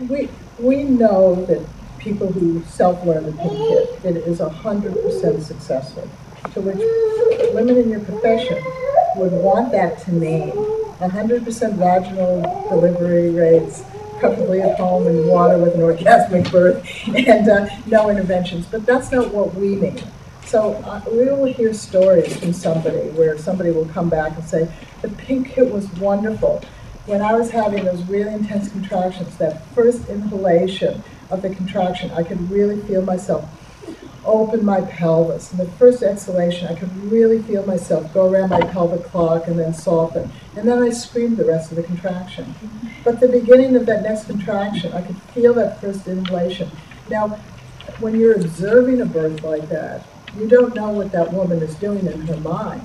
We know that people who self-learn the pink kit, it is 100% successful, to which women in your profession would want that to mean 100% vaginal delivery rates, preferably at home in water with an orgasmic birth, and no interventions. But that's not what we mean. So we will hear stories from somebody where somebody will come back and say, the pink kit was wonderful. When I was having those really intense contractions, that first inhalation of the contraction, I could really feel myself open my pelvis. And the first exhalation, I could really feel myself go around my pelvic clock and then soften. And then I screamed the rest of the contraction. But the beginning of that next contraction, I could feel that first inhalation. Now, when you're observing a birth like that, you don't know what that woman is doing in her mind,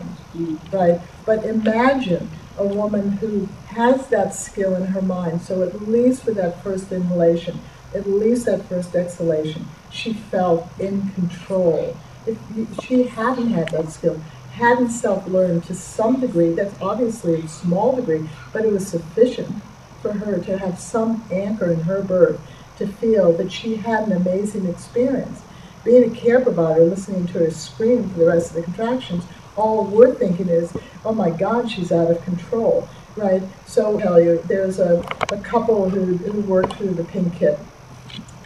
right? But imagine a woman who has that skill in her mind, so at least for that first inhalation, at least that first exhalation, she felt in control. If she hadn't had that skill, hadn't self-learned to some degree, that's obviously a small degree, but it was sufficient for her to have some anchor in her birth to feel that she had an amazing experience. Being a care provider, listening to her scream for the rest of the contractions, all we're thinking is, oh my God, she's out of control, right? So I'll tell you, there's a couple who worked through the pink kit,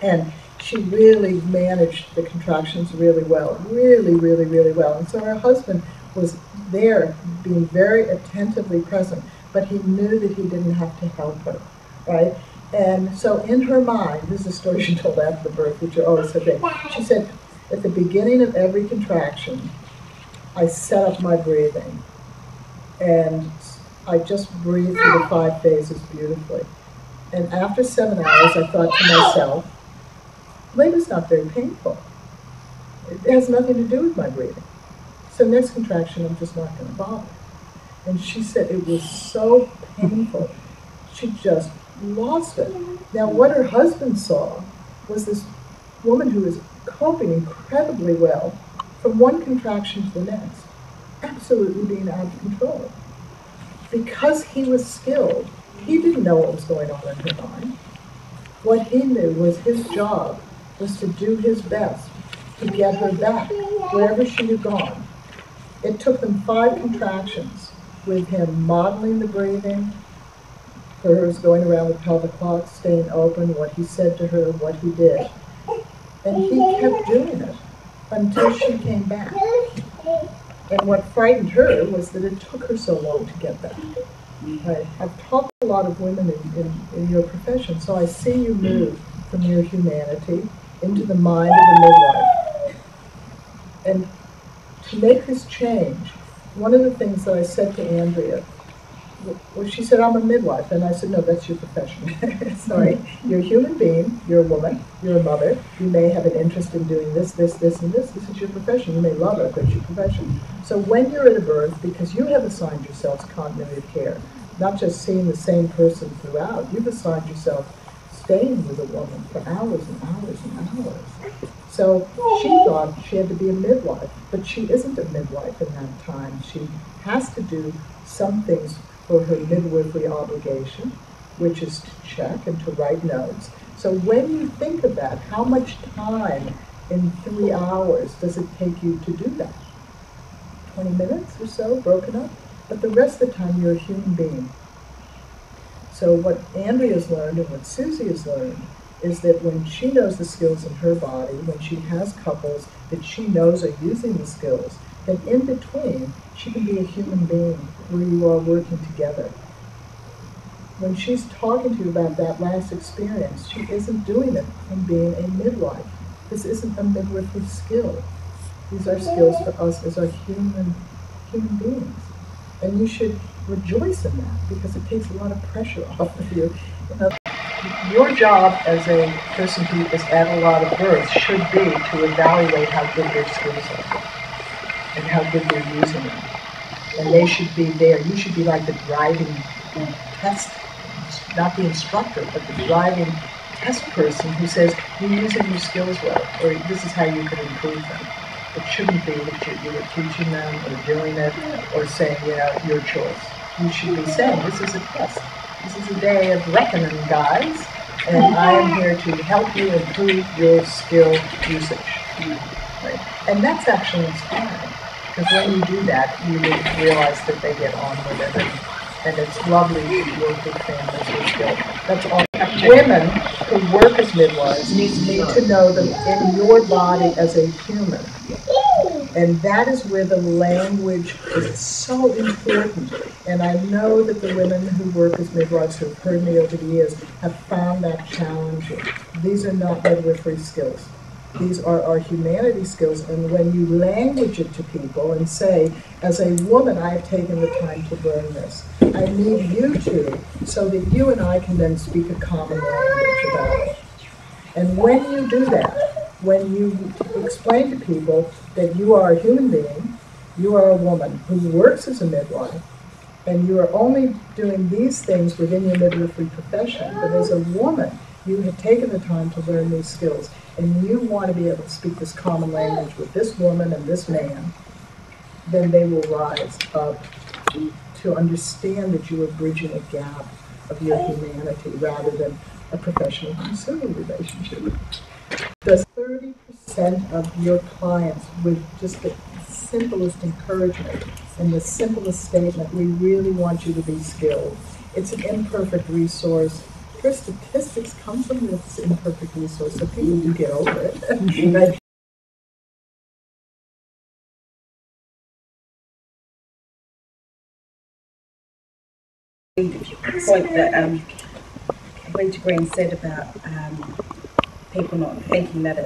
and she really managed the contractions really well, really, really, really well. And so her husband was there, being very attentively present, but he knew that he didn't have to help her, right? And so in her mind, this is a story she told after the birth, which are always so big. She said, at the beginning of every contraction, I set up my breathing, and I just breathed through the 5 phases beautifully. And after 7 hours, I thought to myself, labor's not very painful. It has nothing to do with my breathing. So next contraction, I'm just not going to bother. And she said it was so painful, she just lost it. Now, what her husband saw was this woman who was coping incredibly well from one contraction to the next, absolutely being out of control. Because he was skilled, he didn't know what was going on in her mind. What he knew was his job was to do his best to get her back wherever she had gone. It took them 5 contractions with him modeling the breathing, for hers going around with pelvic clock, staying open, what he said to her, what he did. And he kept doing it until she came back. And what frightened her was that it took her so long to get back. Right? I've taught a lot of women in your profession, so I see you move from your humanity into the mind of the midwife. And to make this change, one of the things that I said to Andrea, well, she said, I'm a midwife. And I said, no, that's your profession. Sorry. You're a human being. You're a woman. You're a mother. You may have an interest in doing this, this, this, and this. This is your profession. You may love it, but it's your profession. So when you're at a birth, because you have assigned yourself to continuity of care, not just seeing the same person throughout, you've assigned yourself staying with a woman for hours and hours and hours. So she thought she had to be a midwife, but she isn't a midwife in that time. She has to do some things for her midwifery obligation, which is to check and to write notes. So when you think of that, how much time in 3 hours does it take you to do that? 20 minutes or so, broken up? But the rest of the time, you're a human being. So what Andrea's learned and what Susie has learned is that when she knows the skills in her body, when she has couples that she knows are using the skills, that in between, she can be a human being where you are working together. When she's talking to you about that last experience, she isn't doing it from being a midwife. This isn't a midwifery skill. These are skills for us as our human beings. And you should rejoice in that because it takes a lot of pressure off of you. Your job as a person who has had a lot of births should be to evaluate how good their skills are and how good they're using them. And they should be there. You should be like the driving test, not the instructor, but the driving test person who says, you're using your skills well, or this is how you can improve them. It shouldn't be that you're teaching them or doing it or saying, your choice. You should be saying, this is a test. This is a day of reckoning, guys, and I am here to help you improve your skill usage. Right? And that's actually inspiring, because when you do that, you realize that they get on with it, and it's lovely to work with families with skill. That's all. Women who work as midwives need to know that in your body as a human, and that is where the language is so important. And I know that the women who work as midwives who have heard me over the years have found that challenging. These are not midwifery skills. These are our humanity skills. And when you language it to people and say, as a woman, I have taken the time to learn this. I need you to, so that you and I can then speak a common language about it. And when you do that, when you explain to people that you are a human being, you are a woman who works as a midwife, and you are only doing these things within your midwifery profession, but as a woman, you have taken the time to learn these skills, and you want to be able to speak this common language with this woman and this man, then they will rise up to understand that you are bridging a gap of your humanity rather than a professional consumer relationship. Does 30% of your clients with just the simplest encouragement and the simplest statement, we really want you to be skilled. It's an imperfect resource. Your statistics come from this imperfect resource, so people do get over it. The point that Rita Green said about people not thinking that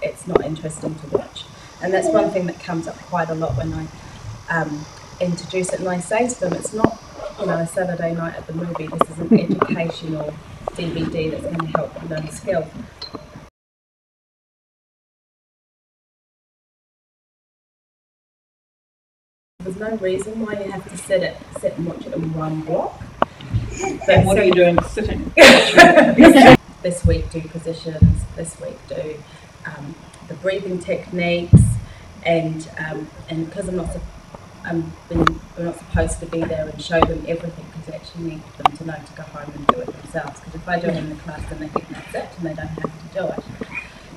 it's not interesting to watch, and that's one thing that comes up quite a lot when I introduce it, and I say to them, it's not a Saturday night at the movie. This is an educational DVD that's going to help you learn a skill. There's no reason why you have to sit and watch it in one block. But what are you doing sitting? This week do positions, this week do the breathing techniques, and because we're not supposed to be there and show them everything, because we actually need them to know to go home and do it themselves, because if I do it in the class then they think that's it and they don't have to do it.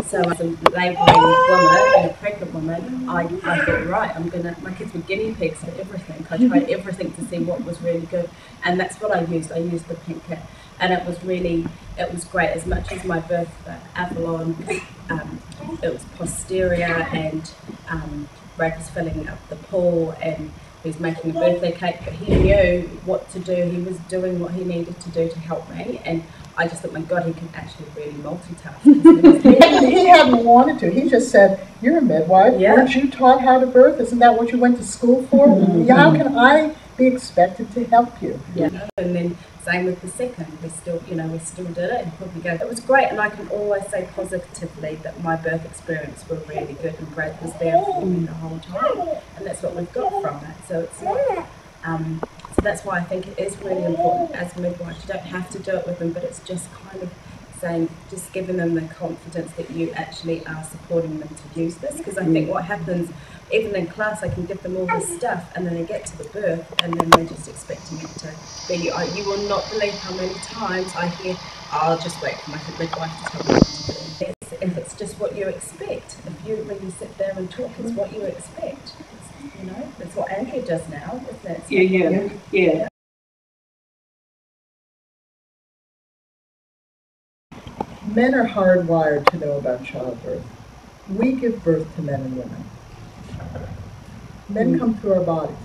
So as a labouring woman and a pregnant woman, I thought, right, my kids were guinea pigs for everything. I tried everything to see what was really good, and that's what I used. I used the pink kit, and it was great. As much as my birth Avalon, it was posterior, and Brad was filling up the pool, and he was making a birthday cake, but he knew what to do. He was doing what he needed to do to help me, and I just thought, my God, he can actually really multitask. He hadn't wanted to. He just said, "You're a midwife. Yeah. Weren't you taught how to birth? Isn't that what you went to school for? How can I be expected to help you?" Yeah. And then same with the second. We still did it, and probably go. It was great, and I can always say positively that my birth experience were really good, and Brad was there for me the whole time, and that's what we've got from it. So it's not. So that's why I think it is really important as midwives. You don't have to do it with them, but it's just kind of saying, just giving them the confidence that you actually are supporting them to use this. Because I think what happens, even in class, I can give them all this stuff, and then they get to the birth, and then they're just expecting it to be. You will not believe how many times I hear, "I'll just wait for my midwife to tell me what to do." If it's just what you expect, when you sit there and talk, it's what you expect. That's what Andrew does now, isn't it? Yeah. Men are hardwired to know about childbirth. We give birth to men and women. Men come through our bodies.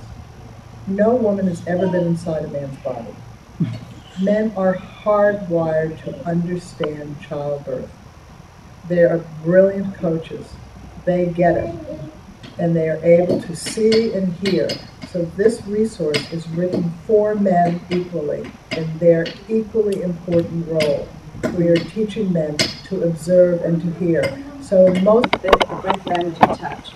No woman has ever been inside a man's body. Men are hardwired to understand childbirth. They are brilliant coaches. They get it. And they are able to see and hear. So this resource is written for men equally, in their equally important role. We are teaching men to observe and to hear. So most the breath language and touch.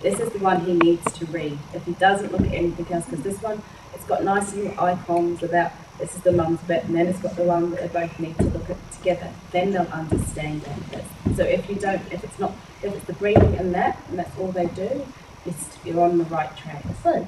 This is the one he needs to read. If he doesn't look at anything else, because this one, it's got nice little icons about this is the mum's bit, and then it's got the one that they both need to look at together. Then they'll understand it. So if it's the breathing and that's all they do, you're on the right track. Right.